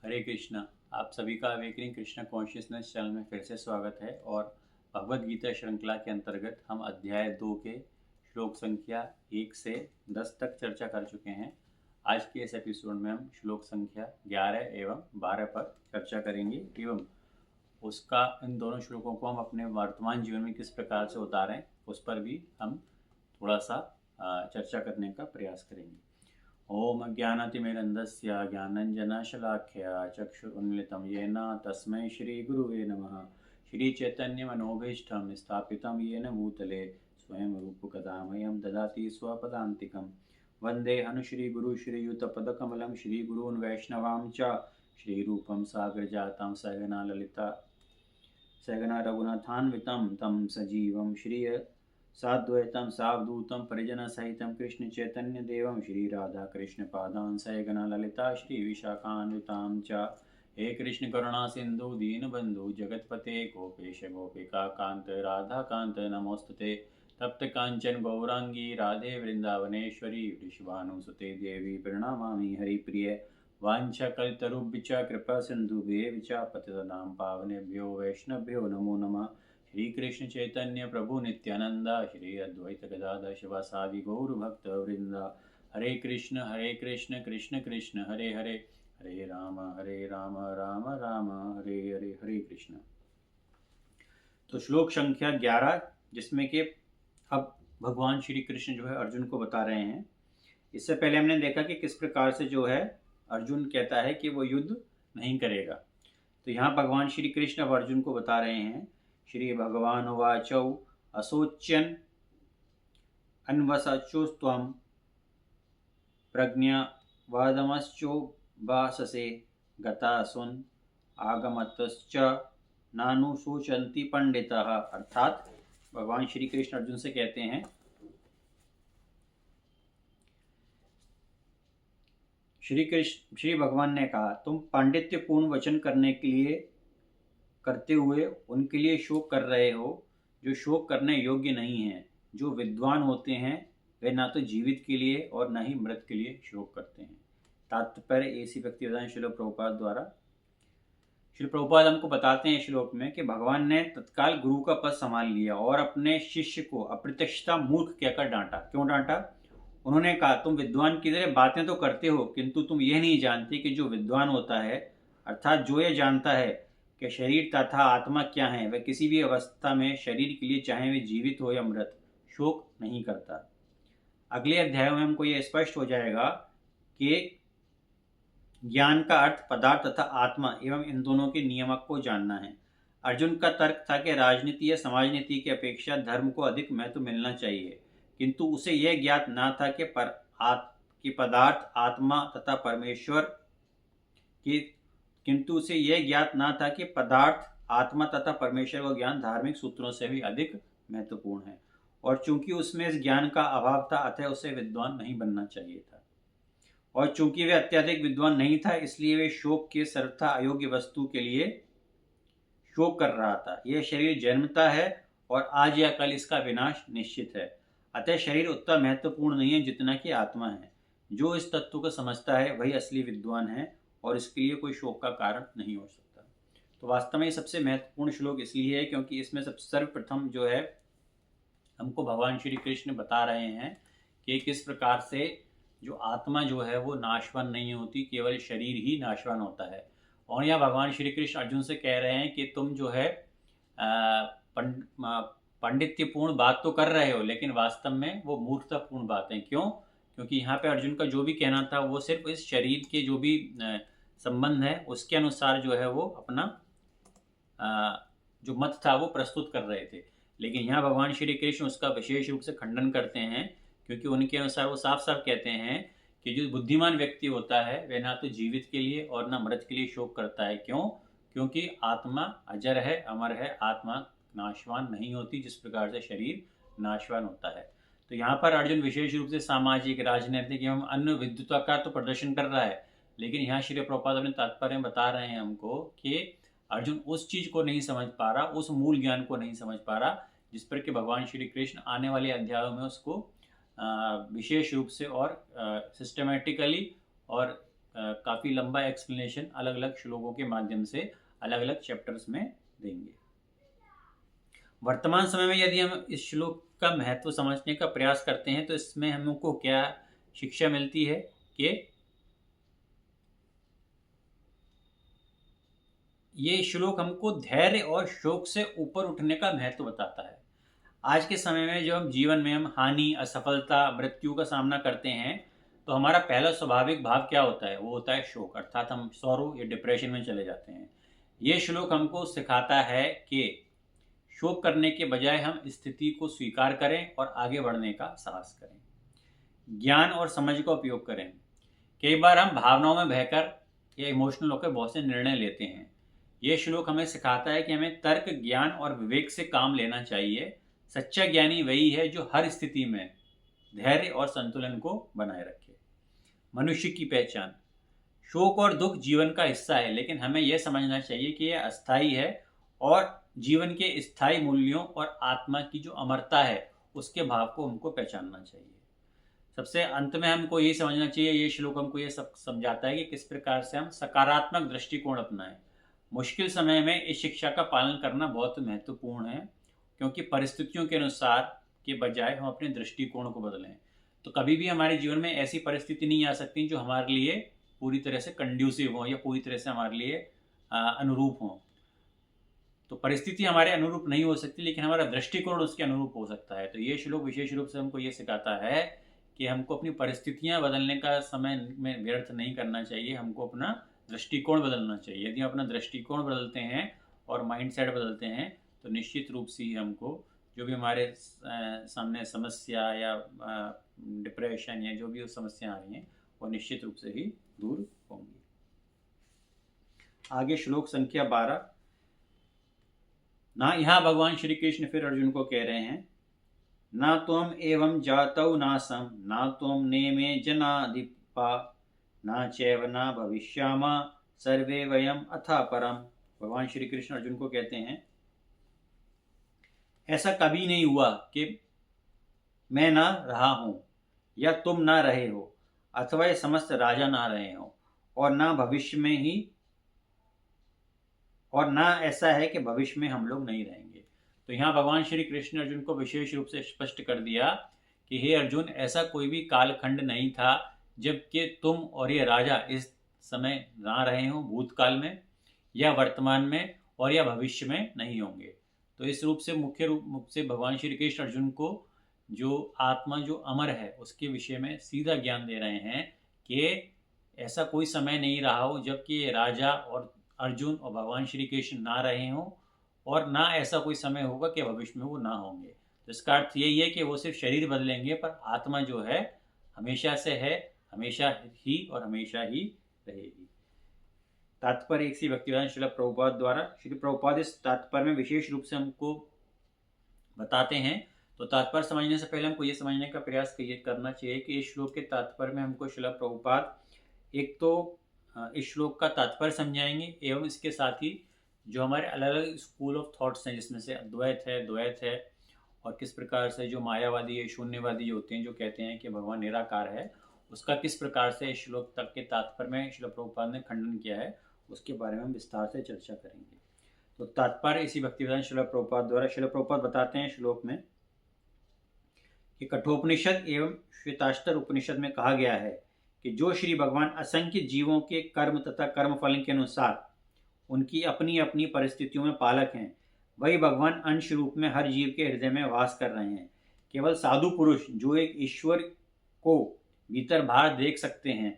हरे कृष्णा। आप सभी का अवेकनिंग कृष्णा कॉन्शियसनेस चैनल में फिर से स्वागत है। और भगवद गीता श्रृंखला के अंतर्गत हम अध्याय 2 के श्लोक संख्या 1 से 10 तक चर्चा कर चुके हैं। आज के इस एपिसोड में हम श्लोक संख्या 11 एवं 12 पर चर्चा करेंगे एवं उसका इन दोनों श्लोकों को हम अपने वर्तमान जीवन में किस प्रकार से उतारें उस पर भी हम थोड़ा सा चर्चा करने का प्रयास करेंगे। ओम अज्ञानतिमिरन्धस्य ज्ञानञ्जनशलाख्या चक्षुरुन्मिलितं येन तस्मै श्रीगुरुवे नमः। श्रीचैतन्यमनोभीष्टं स्थापितं येन भूतले स्वयं रूपकदा मह्यं ददाति स्वपदान्तिकं। वन्देऽहं श्रीगुरुश्रीयुतपदकमलं श्रीगुरून् वैष्णवां च श्रीरूपं साग्रजातं सहगना ललिता सहगना रघुनाथान्वितं तं सजीवं साद्वैतं सावधूतं परिजनसहितं कृष्णचैतन्यदेवं श्रीराधाकृष्णपादान् सहगना ललिता श्रीविशाखान्वितां च। हे कृष्ण करुणा सिंधु दीनबंधु जगतपते गोपेश गोपिका कांत राधाकांत नमोस्तुते। तप्त कांचन गौरांगी राधे वृंदावनेश्वरी वृषभानुसुते देवी प्रणमामि हरिप्रिय। वाञ्छाकल्पतरुभ्यश्च कृपा सिन्धुभ्येव च पतितानां पावनेभ्यो वैष्णवेभ्यो नमो नमः। श्री कृष्ण चैतन्य प्रभु नित्यानंदा श्री अद्वैत गदाधर शिवासादि गौर भक्त वृंदा। हरे कृष्ण कृष्ण कृष्ण हरे हरे, हरे राम राम राम हरे हरे, हरे कृष्ण। तो श्लोक संख्या 11 जिसमें कि अब भगवान श्री कृष्ण जो है अर्जुन को बता रहे हैं। इससे पहले हमने देखा कि किस प्रकार से जो है अर्जुन कहता है कि वो युद्ध नहीं करेगा। तो यहाँ भगवान श्री कृष्ण अब अर्जुन को बता रहे हैं। श्री भगवान उवाचौ असोच्यन अन्वसचोस्त्वं प्रज्ञावादमश्चोभाससे गतासुन आगमतश्च नानुशोचन्ति पंडितः। अर्थात भगवान श्री कृष्ण अर्जुन से कहते हैं, श्री भगवान ने कहा तुम पांडित्यपूर्ण वचन करते हुए उनके लिए शोक कर रहे हो जो शोक करने योग्य नहीं है। जो विद्वान होते हैं वे ना तो जीवित के लिए और न ही मृत के लिए शोक करते हैं। तात्पर्य ऐसी भक्तिवेदांत श्रील प्रभुपाद द्वारा। श्री प्रभुपाद हमको बताते हैं श्लोक में कि भगवान ने तत्काल गुरु का पद संभाल लिया और अपने शिष्य को अप्रत्यक्षता मूर्ख कहकर डांटा। क्यों डांटा? उन्होंने कहा तुम विद्वान की तरह बातें तो करते हो किंतु तुम यह नहीं जानते कि जो विद्वान होता है अर्थात जो यह जानता है कि शरीर तथा आत्मा क्या है, वह किसी भी अवस्था में शरीर के लिए चाहे वे जीवित हो या मृत शोक नहीं करता। अगले अध्याय में हमको यह स्पष्ट हो जाएगा कि ज्ञान का अर्थ पदार्थ तथा आत्मा एवं इन दोनों के नियामक को जानना है। अर्जुन का तर्क था कि राजनीति या समाज नीति की अपेक्षा धर्म को अधिक महत्व मिलना चाहिए, किंतु उसे यह ज्ञात न था कि पदार्थ आत्मा तथा परमेश्वर का ज्ञान धार्मिक सूत्रों से भी अधिक महत्वपूर्ण है। और चूंकि उसमें इस ज्ञान का अभाव था अतः उसे विद्वान नहीं बनना चाहिए था। और चूंकि वह अत्यधिक विद्वान नहीं था इसलिए वे शोक के सर्वथा अयोग्य वस्तु के लिए शोक कर रहा था। यह शरीर जन्मता है और आज या कल इसका विनाश निश्चित है। अतः शरीर उतना महत्वपूर्ण नहीं है जितना कि आत्मा है। जो इस तत्व को समझता है वही असली विद्वान है और इसके लिए कोई शोक का कारण नहीं हो सकता। तो वास्तव में सबसे महत्वपूर्ण श्लोक इसलिए है क्योंकि इसमें सर्वप्रथम जो है हमको भगवान श्री कृष्ण बता रहे हैं कि किस प्रकार से जो आत्मा जो है वो नाशवान नहीं होती, केवल शरीर ही नाशवान होता है। और यहाँ भगवान श्री कृष्ण अर्जुन से कह रहे हैं कि तुम जो है पांडित्यपूर्ण बात तो कर रहे हो लेकिन वास्तव में वो मूर्खतापूर्ण बातें। क्यों? क्योंकि यहाँ पे अर्जुन का जो भी कहना था वो सिर्फ इस शरीर के जो भी संबंध है उसके अनुसार जो है वो अपना जो मत था वो प्रस्तुत कर रहे थे। लेकिन यहाँ भगवान श्री कृष्ण उसका विशेष रूप से खंडन करते हैं, क्योंकि उनके अनुसार वो साफ साफ कहते हैं कि जो बुद्धिमान व्यक्ति होता है वह ना तो जीवित के लिए और ना मृत के लिए शोक करता है। क्यों? क्योंकि आत्मा अजर है, अमर है, आत्मा नाशवान नहीं होती जिस प्रकार से शरीर नाशवान होता है। तो यहाँ पर अर्जुन विशेष रूप से सामाजिक, राजनीतिक एवं अन्य विद्वता का तो प्रदर्शन कर रहा है, लेकिन यहाँ श्री प्रभुपाद अपने तात्पर्य बता रहे हैं हमको कि अर्जुन उस चीज को नहीं समझ पा रहा, उस मूल ज्ञान को नहीं समझ पा रहा जिस पर कि भगवान श्री कृष्ण आने वाले अध्यायों में उसको विशेष रूप से और सिस्टमेटिकली और काफ़ी लंबा एक्सप्लेनेशन अलग अलग श्लोकों के माध्यम से अलग अलग चैप्टर्स में देंगे। वर्तमान समय में यदि हम इस श्लोक का महत्व समझने का प्रयास करते हैं तो इसमें हमको क्या शिक्षा मिलती है कि ये श्लोक हमको धैर्य और शोक से ऊपर उठने का महत्व बताता है। आज के समय में जो हम जीवन में हम हानि, असफलता, मृत्यु का सामना करते हैं तो हमारा पहला स्वाभाविक भाव क्या होता है? वो होता है शोक, अर्थात हम सौरो या डिप्रेशन में चले जाते हैं। ये श्लोक हमको सिखाता है कि शोक करने के बजाय हम स्थिति को स्वीकार करें और आगे बढ़ने का साहस करें, ज्ञान और समझ का उपयोग करें। कई बार हम भावनाओं में बहकर या इमोशनल होकर बहुत से निर्णय लेते हैं। ये श्लोक हमें सिखाता है कि हमें तर्क, ज्ञान और विवेक से काम लेना चाहिए। सच्चा ज्ञानी वही है जो हर स्थिति में धैर्य और संतुलन को बनाए रखे। मनुष्य की पहचान। शोक और दुख जीवन का हिस्सा है, लेकिन हमें यह समझना चाहिए कि यह अस्थायी है और जीवन के स्थायी मूल्यों और आत्मा की जो अमरता है उसके भाव को हमको पहचानना चाहिए। सबसे अंत में हमको ये समझना चाहिए, ये श्लोक हमको ये सब समझाता है कि किस प्रकार से हम सकारात्मक दृष्टिकोण अपनाएं। मुश्किल समय में इस शिक्षा का पालन करना बहुत महत्वपूर्ण है, क्योंकि परिस्थितियों के अनुसार के बजाय हम अपने दृष्टिकोण को बदलें। तो कभी भी हमारे जीवन में ऐसी परिस्थिति नहीं आ सकती जो हमारे लिए पूरी तरह से कंड्यूसिव हो या पूरी तरह से हमारे लिए अनुरूप हो। तो परिस्थिति हमारे अनुरूप नहीं हो सकती, लेकिन हमारा दृष्टिकोण उसके अनुरूप हो सकता है। तो ये श्लोक विशेष रूप से हमको ये सिखाता है कि हमको अपनी परिस्थितियां बदलने का समय में व्यर्थ नहीं करना चाहिए, हमको अपना दृष्टिकोण बदलना चाहिए। यदि हम अपना दृष्टिकोण बदलते हैं और माइंडसेट बदलते हैं तो निश्चित रूप से ही हमको जो भी हमारे सामने समस्या या डिप्रेशन या जो भी समस्या आ रही हैं वो निश्चित रूप से ही दूर होंगी। आगे श्लोक संख्या 12 ना, यहाँ भगवान श्री कृष्ण फिर अर्जुन को कह रहे हैं, ना त्वम एवं जातौ नासम ना त्वम नेमे जनाधिपा ना चैव ना भविष्यामा सर्वे वयम अथा परम। भगवान श्री कृष्ण अर्जुन को कहते हैं, ऐसा कभी नहीं हुआ कि मैं ना रहा हूं या तुम ना रहे हो, अथवा ये समस्त राजा ना रहे हो, और ना भविष्य में ही, और ना ऐसा है कि भविष्य में हम लोग नहीं रहेंगे। तो यहाँ भगवान श्री कृष्ण अर्जुन को विशेष रूप से स्पष्ट कर दिया कि हे अर्जुन, ऐसा कोई भी कालखंड नहीं था जबकि तुम और ये राजा इस समय ना रहे हो, भूतकाल में या वर्तमान में और या भविष्य में नहीं होंगे। तो इस रूप से मुख्य रूप से भगवान श्री कृष्ण अर्जुन को जो आत्मा जो अमर है उसके विषय में सीधा ज्ञान दे रहे हैं कि ऐसा कोई समय नहीं रहा हो जबकि ये राजा और अर्जुन और भगवान श्री कृष्ण ना रहे हों, और ना ऐसा कोई समय होगा कि भविष्य में वो ना होंगे। तो इसका अर्थ यही है कि वो सिर्फ शरीर बदलेंगे, पर आत्मा जो है हमेशा से है, हमेशा ही और हमेशा ही रहेगी। तात्पर्य एक सी भक्तिवेदांत श्रील प्रभुपाद द्वारा। श्री प्रभुपाद इस तात्पर्य में विशेष रूप से हमको बताते हैं। तो तात्पर्य समझने से पहले हमको ये समझने का प्रयास करना चाहिए कि इस श्लोक के तात्पर्य में हमको श्रील प्रभुपाद एक तो इस श्लोक का तात्पर्य समझाएंगे एवं इसके साथ ही जो हमारे अलग अलग स्कूल ऑफ थॉट्स हैं, जिसमें से अद्वैत है, द्वैत है, और किस प्रकार से जो मायावादी है, शून्यवादी जो होते हैं, जो कहते हैं कि भगवान निराकार है, उसका किस प्रकार से इस श्लोक तक के तात्पर्य में श्रील प्रभुपाद ने खंडन किया है, उसके बारे में हम विस्तार से चर्चा करेंगे। तो तात्पर्य इसी भक्तिवेदांत श्रील प्रभुपाद द्वारा। श्रील प्रभुपाद बताते हैं श्लोक में कि कठोपनिषद एवं श्वेताश्तर उपनिषद में कहा गया है कि जो श्री भगवान असंख्य जीवों के कर्म तथा कर्मफल के अनुसार उनकी अपनी अपनी परिस्थितियों में पालक हैं, वही भगवान अंश रूप में हर जीव के हृदय में वास कर रहे हैं। केवल साधु पुरुष जो एक ईश्वर को भीतर बाहर देख सकते हैं,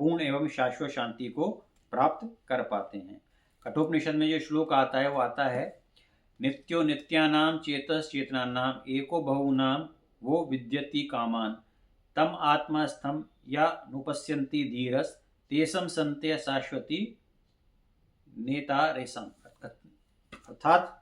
पूर्ण एवं शाश्वत शांति को प्राप्त कर पाते हैं। कठोपनिषद में जो श्लोक आता है वो आता है, नित्यो नित्यानाम चेतस चेतनानाम एको बहुनाम वो विद्यति कामान तम आत्मास्थम या नुपश्यन्ति धीरस तेसम संत्य शाश्वती नेता रेशम। अर्थात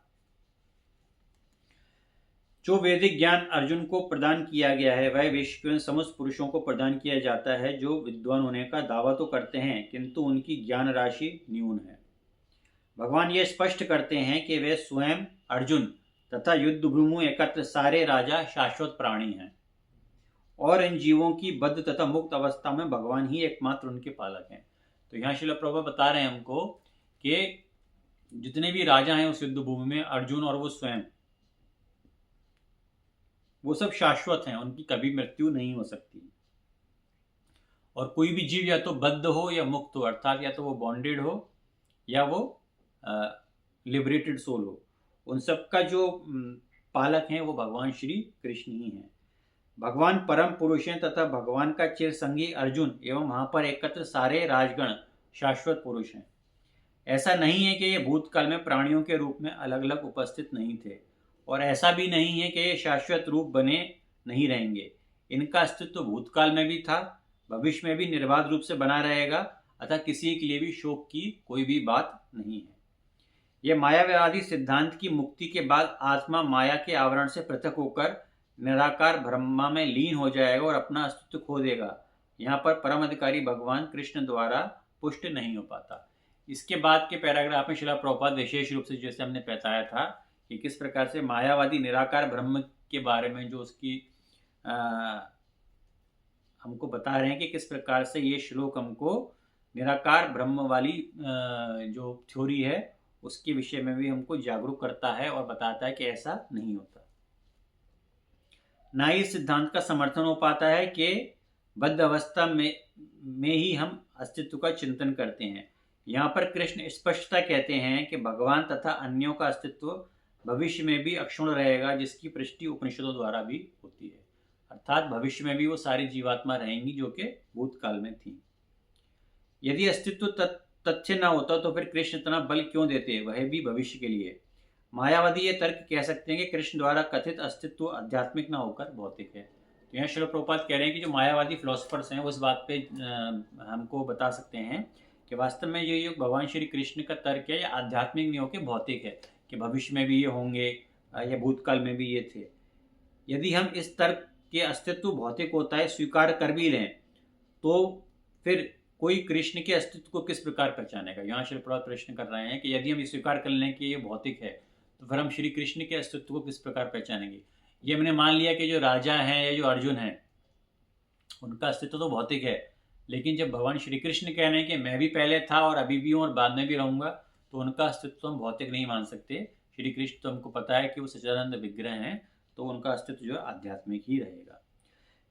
जो वैदिक ज्ञान अर्जुन को प्रदान किया गया है वह विश्व के समस्त पुरुषों को प्रदान किया जाता है, जो विद्वान होने का दावा तो करते हैं किंतु उनकी ज्ञान राशि न्यून है। भगवान ये स्पष्ट करते हैं कि वे स्वयं अर्जुन तथा युद्ध भूमि एकत्र सारे राजा शाश्वत प्राणी हैं, और इन जीवों की बद्ध तथा मुक्त अवस्था में भगवान ही एकमात्र उनके पालक हैं। तो यहाँ श्रील प्रभुपाद बता रहे हैं हमको कि जितने भी राजा हैं उस युद्ध भूमि में, अर्जुन और वो स्वयं, वो सब शाश्वत हैं, उनकी कभी मृत्यु नहीं हो सकती। और कोई भी जीव या तो बद्ध हो या मुक्त हो, अर्थात या तो वो बॉन्डेड हो या वो लिबरेटेड सोल हो, उन सब का जो पालक हैं वो भगवान श्री कृष्ण ही हैं। भगवान परम पुरुष हैं तथा भगवान का चिर संगी अर्जुन एवं वहां पर एकत्र सारे राजगण शाश्वत पुरुष हैं। ऐसा नहीं है कि ये भूतकाल में प्राणियों के रूप में अलग अलग उपस्थित नहीं थे, और ऐसा भी नहीं है कि ये शाश्वत रूप बने नहीं रहेंगे। इनका अस्तित्व भूतकाल में भी था, भविष्य में भी निर्बाध रूप से बना रहेगा, अतः किसी के लिए भी शोक की कोई भी बात नहीं है। यह मायावादी सिद्धांत की मुक्ति के बाद आत्मा माया के आवरण से पृथक होकर निराकार ब्रह्मा में लीन हो जाएगा और अपना अस्तित्व खो देगा। यहाँ पर परम अधिकारी भगवान कृष्ण द्वारा पुष्ट नहीं हो पाता। इसके बाद के पैराग्राफ में श्रील प्रभुपाद विशेष रूप से, जैसे हमने बताया था, कि किस प्रकार से मायावादी निराकार ब्रह्म के बारे में जो उसकी हमको बता रहे हैं कि किस प्रकार से ये श्लोक हमको निराकार ब्रह्म वाली जो थ्योरी है उसके विषय में भी हमको जागरूक करता है और बताता है कि ऐसा नहीं होता। ना ही इस सिद्धांत का समर्थन हो पाता है कि बद्ध अवस्था में ही हम अस्तित्व का चिंतन करते हैं। यहाँ पर कृष्ण स्पष्टता कहते हैं कि भगवान तथा अन्यों का अस्तित्व भविष्य में भी अक्षुण्ण रहेगा, जिसकी पुष्टि उपनिषदों द्वारा भी होती है। अर्थात भविष्य में भी वो सारी जीवात्मा रहेंगी जो कि भूतकाल में थी। यदि अस्तित्व तथ्य न होता तो फिर कृष्ण इतना बल क्यों देते, वह भी भविष्य के लिए। मायावादी ये तर्क कह सकते हैं कि कृष्ण द्वारा कथित अस्तित्व आध्यात्मिक न होकर भौतिक है। तो यहाँ श्रील प्रभुपाद कह रहे हैं कि जो मायावादी फिलोसफर्स हैं वो इस बात पे हमको बता सकते हैं कि वास्तव में ये भगवान श्री कृष्ण का तर्क है, या आध्यात्मिक नहीं होकर भौतिक है, कि भविष्य में भी ये होंगे या भूतकाल में भी ये थे। यदि हम इस तर्क के अस्तित्व भौतिक होता है स्वीकार कर भी लें, तो फिर कोई कृष्ण के अस्तित्व को किस प्रकार पहचानेगा। यहाँ श्री प्रभुपाद प्रश्न कर रहे हैं कि यदि हम स्वीकार कर लें कि ये भौतिक है, तो फिर हम श्री कृष्ण के अस्तित्व को किस प्रकार पहचानेंगे। ये हमने मान लिया कि जो राजा हैं या जो अर्जुन हैं उनका अस्तित्व तो भौतिक है, लेकिन जब भगवान श्री कृष्ण कह रहे हैं कि मैं भी पहले था और अभी भी हूँ और बाद में भी रहूंगा, तो उनका अस्तित्व हम भौतिक नहीं मान सकते। श्री कृष्ण तो हमको पता है कि वो सच्चिदानंद विग्रह हैं, तो उनका अस्तित्व जो है आध्यात्मिक ही रहेगा।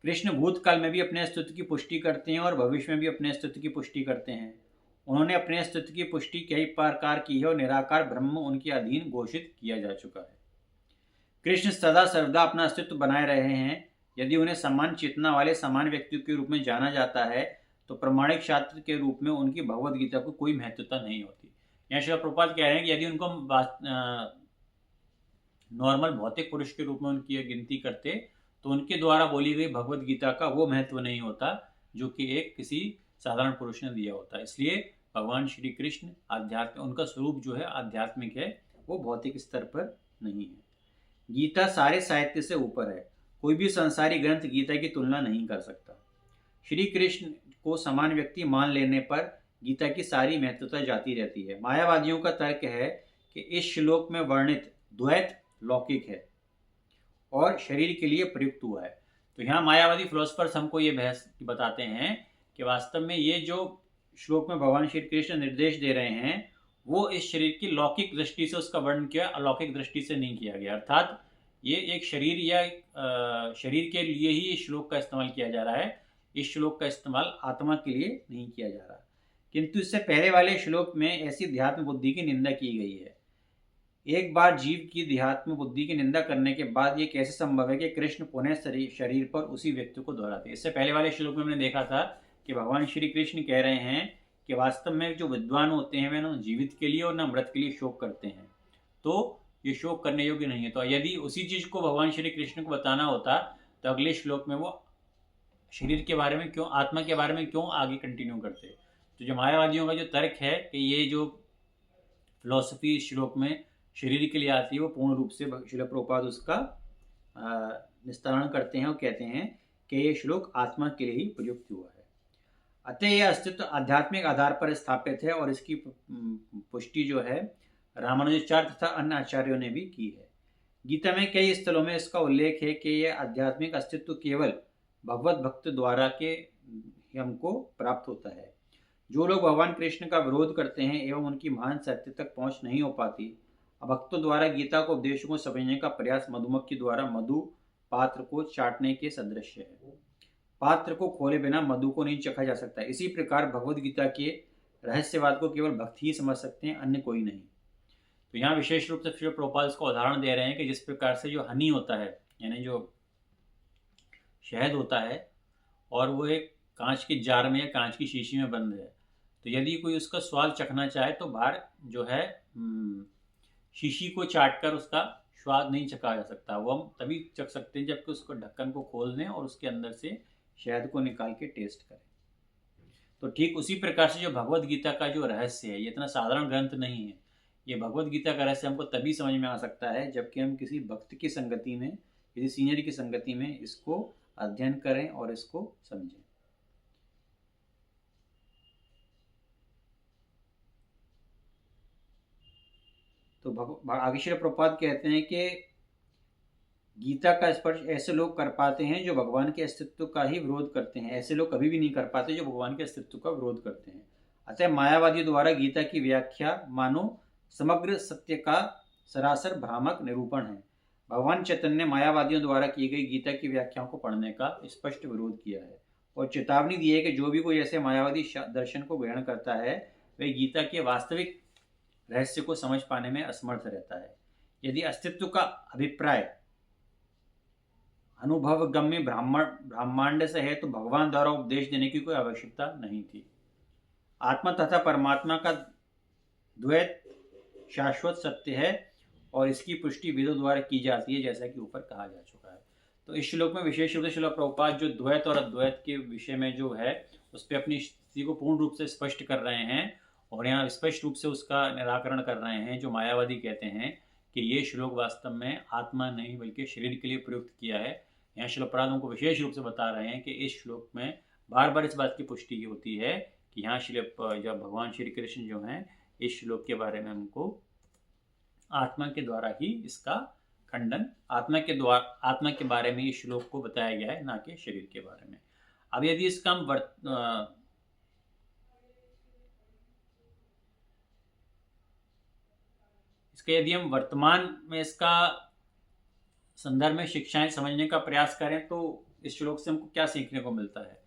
कृष्ण भूतकाल में भी अपने अस्तित्व की पुष्टि करते हैं और भविष्य में भी अपने अस्तित्व की पुष्टि करते हैं। उन्होंने अपने अस्तित्व की पुष्टि कई प्रकार की है और निराकार ब्रह्म उनके अधीन घोषित किया जा चुका है। कृष्ण सदा सर्वदा अपना अस्तित्व बनाए रहे हैं। यदि उन्हें समान चेतना वाले समान व्यक्तियों के रूप में जाना जाता है, तो प्रमाणिक शास्त्र के रूप में उनकी भगवद गीता को कोई महत्वता नहीं होती। यहाँ श्रील प्रभुपाद कह रहे हैं कि यदि उनको नॉर्मल भौतिक पुरुष के रूप में उनकी गिनती करते, तो उनके द्वारा बोली गई भगवद गीता का वो महत्व नहीं होता जो कि एक किसी साधारण पुरुष ने दिया होता। इसलिए भगवान श्री कृष्ण आध्यात्मिक, उनका स्वरूप जो है आध्यात्मिक है, वो भौतिक स्तर पर नहीं है। गीता सारे साहित्य से ऊपर है। कोई भी संसारी ग्रंथ गीता की तुलना नहीं कर सकता। श्री कृष्ण को समान व्यक्ति मान लेने पर गीता की सारी महत्वता जाती रहती है। मायावादियों का तर्क है कि इस श्लोक में वर्णित द्वैत लौकिक है और शरीर के लिए प्रयुक्त हुआ है। तो यहाँ मायावादी फिलोसफर्स हमको ये बहस बताते हैं कि वास्तव में ये जो श्लोक में भगवान श्री कृष्ण निर्देश दे रहे हैं वो इस शरीर की लौकिक दृष्टि से उसका वर्णन किया, अलौकिक दृष्टि से नहीं किया गया। अर्थात ये एक शरीर या शरीर के लिए ही इस श्लोक का इस्तेमाल किया जा रहा है। इस श्लोक का इस्तेमाल आत्मा के लिए नहीं किया जा रहा। किंतु इससे पहले वाले श्लोक में ऐसी ध्यात्म बुद्धि की निंदा की गई है। एक बार जीव की ध्यात्म बुद्धि की निंदा करने के बाद ये कैसे संभव है कि कृष्ण पुनः शरीर पर उसी व्यक्ति को दोहराते। इससे पहले वाले श्लोक में हमने देखा था कि भगवान श्री कृष्ण कह रहे हैं कि वास्तव में जो विद्वान होते हैं वे न जीवित के लिए और न मृत के लिए शोक करते हैं, तो ये शोक करने योग्य नहीं है। तो यदि उसी चीज को भगवान श्री कृष्ण को बताना होता तो अगले श्लोक में वो शरीर के बारे में क्यों, आत्मा के बारे में क्यों आगे कंटिन्यू करते। तो जो मायावादियों का जो तर्क है कि ये जो फिलॉसफी इस श्लोक में शरीर के लिए आती है, वो पूर्ण रूप से श्रील प्रभुपाद उसका निस्तारण करते हैं और कहते हैं कि ये श्लोक आत्मा के लिए ही प्रयुक्त हुआ है। अतः यह अस्तित्व आध्यात्मिक आधार पर स्थापित है और इसकी पुष्टि जो है रामानुजाचार्य तथा अन्य आचार्यों ने भी की है। गीता में कई स्थलों में इसका उल्लेख है कि यह आध्यात्मिक अस्तित्व केवल भगवत भक्त द्वारा के हमको प्राप्त होता है। जो लोग भगवान कृष्ण का विरोध करते हैं एवं उनकी महान सत्य तक पहुंच नहीं हो पाती, भक्तों द्वारा गीता को उपदेशों को समझने का प्रयास मधुमक्खी द्वारा मधु पात्र को चाटने के सदृश है। पात्र को खोले बिना मधु को नहीं चखा जा सकता। इसी प्रकार भगवद गीता के रहस्यवाद को केवल भक्त ही समझ सकते हैं, अन्य कोई नहीं। तो यहाँ विशेष रूप से श्री प्रभुपाद इसका उदाहरण दे रहे हैं कि जिस प्रकार से जो हनी होता है, यानी जो शहद होता है, और वो एक कांच के जार में या कांच की शीशी में बंद है, तो यदि कोई उसका स्वाद चखना चाहे तो बाहर जो है शीशी को चाटकर उसका स्वाद नहीं चखा जा सकता। वो हम तभी चख सकते हैं जबकि उसको ढक्कन को खोल दें और उसके अंदर से शहद को निकाल के टेस्ट करें। तो ठीक उसी प्रकार से जो भगवद गीता का जो रहस्य है, ये इतना साधारण ग्रंथ नहीं है। ये भगवद गीता का रहस्य हमको तभी समझ में आ सकता है जबकि हम किसी भक्त की संगति में, किसी सीनियर की संगति में इसको अध्ययन करें और इसको समझें। तो आगे श्री प्रभुपाद कहते हैं कि गीता का स्पर्श ऐसे लोग कर पाते हैं जो भगवान के अस्तित्व का ही विरोध करते हैं। ऐसे लोग कभी भी नहीं कर पाते जो भगवान के अस्तित्व का विरोध करते हैं। अतः मायावादियों द्वारा गीता की व्याख्या मानो समग्र सत्य का सरासर भ्रामक निरूपण है। भगवान चैतन्य ने मायावादियों द्वारा की गई गीता की व्याख्याओं को पढ़ने का स्पष्ट विरोध किया है और चेतावनी दी है कि जो भी कोई ऐसे मायावादी दर्शन को ग्रहण करता है वह गीता के वास्तविक रहस्य को समझ पाने में असमर्थ रहता है। यदि अस्तित्व का अभिप्राय अनुभव गम्य ब्रह्मांड से है तो भगवान द्वारा उपदेश देने की कोई आवश्यकता नहीं थी। आत्मा तथा परमात्मा का द्वैत शाश्वत सत्य है और इसकी पुष्टि वेदों द्वारा की जाती है, जैसा कि ऊपर कहा जा चुका है। तो इस श्लोक में विशेष रूप से श्रील प्रभुपाद जो द्वैत और अद्वैत के विषय में जो है उस पर अपनी स्थिति को पूर्ण रूप से स्पष्ट कर रहे हैं और यहाँ स्पष्ट रूप से उसका निराकरण कर रहे हैं। जो मायावादी कहते हैं कि ये श्लोक वास्तव में आत्मा नहीं बल्कि शरीर के लिए प्रयुक्त किया है, यहाँ श्रील प्रभुपाद हमको विशेष रूप से बता रहे हैं कि इस श्लोक में बार बार इस बात की पुष्टि होती है कि यहाँ जब भगवान श्री कृष्ण जो हैं इस श्लोक के बारे में हमको आत्मा के द्वारा ही इसका खंडन, आत्मा के बारे में इस श्लोक को बताया गया है, ना कि शरीर के बारे में। अब यदि इसका हम वर्तमान में इसका संदर्भ में शिक्षाएं समझने का प्रयास करें तो इस श्लोक से हमको क्या सीखने को मिलता है।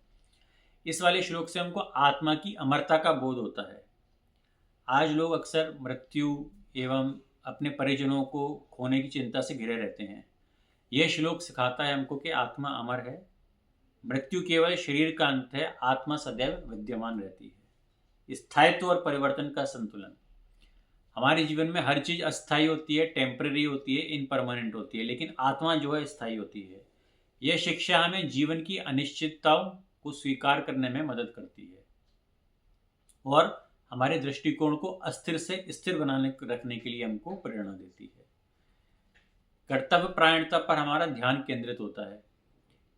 इस वाले श्लोक से हमको आत्मा की अमरता का बोध होता है। आज लोग अक्सर मृत्यु एवं अपने परिजनों को खोने की चिंता से घिरे रहते हैं। यह श्लोक सिखाता है हमको कि आत्मा अमर है, मृत्यु केवल शरीर का अंत है, आत्मा सदैव विद्यमान रहती है। स्थायित्व और परिवर्तन का संतुलन। हमारे जीवन में हर चीज अस्थायी होती है, टेम्पररी होती है, इनपरमानेंट होती है, लेकिन आत्मा जो है स्थायी होती है। यह शिक्षा हमें जीवन की अनिश्चितताओं को स्वीकार करने में मदद करती है और हमारे दृष्टिकोण को अस्थिर से स्थिर बनाने रखने के लिए हमको प्रेरणा देती है। कर्तव्य परायणता पर हमारा ध्यान केंद्रित होता है।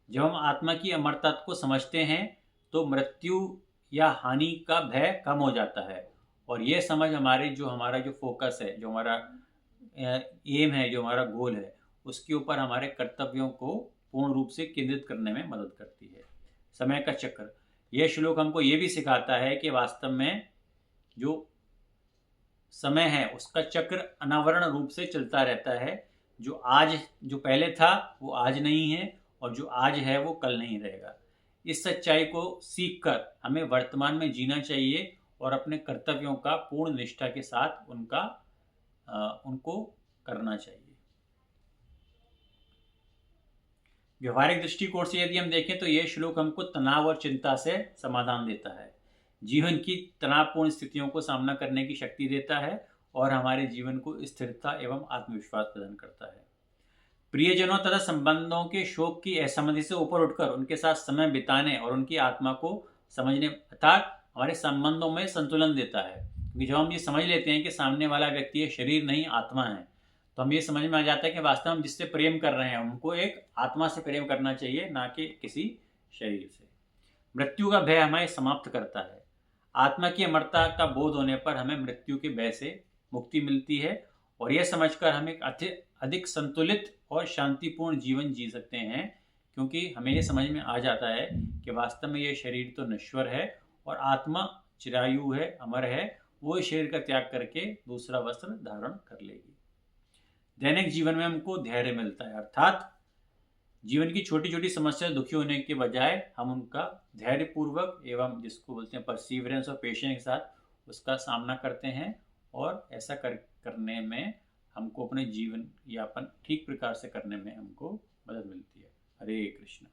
जब हम आत्मा की अमरता को समझते हैं तो मृत्यु या हानि का भय कम हो जाता है और यह समझ हमारा जो फोकस है, जो हमारा एम है, जो हमारा गोल है, उसके ऊपर हमारे कर्तव्यों को पूर्ण रूप से केंद्रित करने में मदद करती है। समय का चक्र। यह श्लोक हमको ये भी सिखाता है कि वास्तव में जो समय है उसका चक्र अनावरण रूप से चलता रहता है। जो पहले था वो आज नहीं है और जो आज है वो कल नहीं रहेगा। इस सच्चाई को सीखकर हमें वर्तमान में जीना चाहिए और अपने कर्तव्यों का पूर्ण निष्ठा के साथ उनको करना चाहिए। व्यवहारिक दृष्टिकोण से यदि हम देखें तो यह श्लोक हमको तनाव और चिंता से समाधान देता है, जीवन की तनावपूर्ण स्थितियों को सामना करने की शक्ति देता है और हमारे जीवन को स्थिरता एवं आत्मविश्वास प्रदान करता है। प्रियजनों तथा संबंधों के शोक की असमझी से ऊपर उठकर उनके साथ समय बिताने और उनकी आत्मा को समझने अर्थात हमारे संबंधों में संतुलन देता है। क्योंकि जब हम ये समझ लेते हैं कि सामने वाला व्यक्ति है, शरीर नहीं आत्मा है, तो हम ये समझ में आ जाता है कि वास्तव में जिससे प्रेम कर रहे हैं उनको एक आत्मा से प्रेम करना चाहिए, ना कि किसी शरीर से। मृत्यु का भय हमें समाप्त करता है। आत्मा की अमरता का बोध होने पर हमें मृत्यु के भय से मुक्ति मिलती है और यह समझकर हम एक अधिक संतुलित और शांतिपूर्ण जीवन जी सकते हैं, क्योंकि हमें यह समझ में आ जाता है कि वास्तव में यह शरीर तो नश्वर है और आत्मा चिरायु है, अमर है, वो शरीर का त्याग करके दूसरा वस्त्र धारण कर लेगी। दैनिक जीवन में हमको धैर्य मिलता है, अर्थात जीवन की छोटी छोटी समस्या दुखी होने के बजाय हम उनका धैर्य पूर्वक एवं जिसको बोलते हैं परसीवरेंस और पेशेंस के साथ उसका सामना करते हैं, और ऐसा करने में हमको अपने जीवन यापन ठीक प्रकार से करने में हमको मदद मिलती है। हरे कृष्ण।